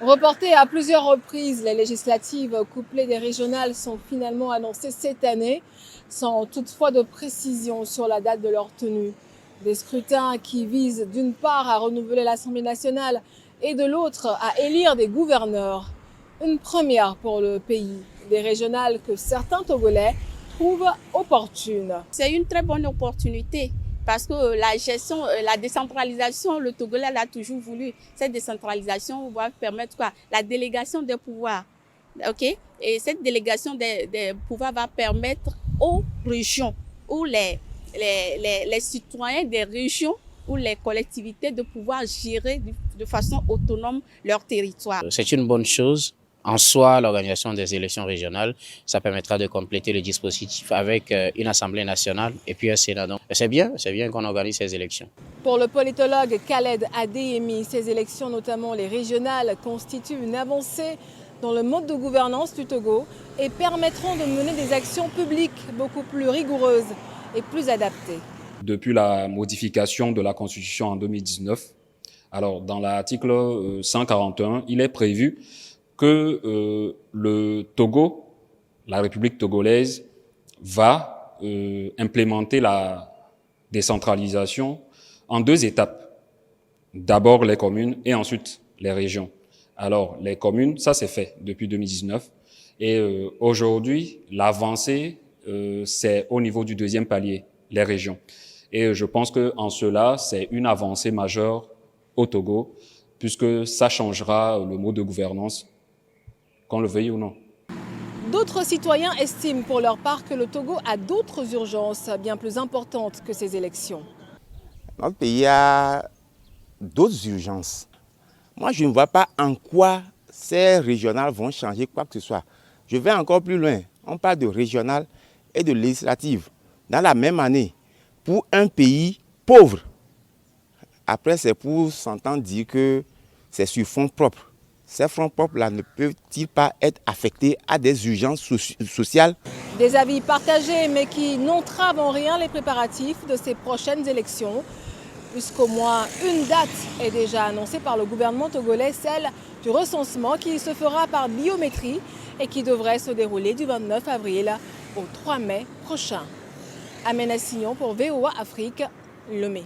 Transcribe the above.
Reportées à plusieurs reprises, les législatives couplées des régionales sont finalement annoncées cette année, sans toutefois de précision sur la date de leur tenue. Des scrutins qui visent d'une part à renouveler l'Assemblée nationale et de l'autre à élire des gouverneurs. Une première pour le pays, des régionales que certains Togolais trouvent opportunes. C'est une très bonne opportunité. Parce que la gestion, la décentralisation, le Togolais l'a toujours voulu. Cette décentralisation va permettre quoi? La délégation des pouvoirs. Okay? Et cette délégation des pouvoirs va permettre aux régions, ou les citoyens des régions ou les collectivités de pouvoir gérer de façon autonome leur territoire. C'est une bonne chose. En soi, l'organisation des élections régionales, ça permettra de compléter le dispositif avec une Assemblée nationale et puis un Sénat. Donc, c'est bien qu'on organise ces élections. Pour le politologue Khaled Adeyemi, ces élections, notamment les régionales, constituent une avancée dans le mode de gouvernance du Togo et permettront de mener des actions publiques beaucoup plus rigoureuses et plus adaptées. Depuis la modification de la Constitution en 2019, alors dans l'article 141, il est prévu que le Togo, la République togolaise, va implémenter la décentralisation en 2 étapes. D'abord les communes et ensuite les régions. Alors les communes, ça c'est fait depuis 2019. Et aujourd'hui, l'avancée, c'est au niveau du 2e palier, les régions. Et je pense qu'en cela, c'est une avancée majeure au Togo, puisque ça changera le mode de gouvernance, qu'on le veuille ou non. D'autres citoyens estiment pour leur part que le Togo a d'autres urgences bien plus importantes que ces élections. Notre pays a d'autres urgences. Moi, je ne vois pas en quoi ces régionales vont changer quoi que ce soit. Je vais encore plus loin. On parle de régionales et de législatives dans la même année pour un pays pauvre. Après, c'est pour s'entendre dire que c'est sur fonds propres. Ces fonds propres-là ne peuvent-ils pas être affectés à des urgences sociales? Des avis partagés, mais qui n'entravent en rien les préparatifs de ces prochaines élections, puisqu'au moins une date est déjà annoncée par le gouvernement togolais, celle du recensement qui se fera par biométrie et qui devrait se dérouler du 29 avril au 3 mai prochain. Amena Signon pour VOA Afrique, Lomé.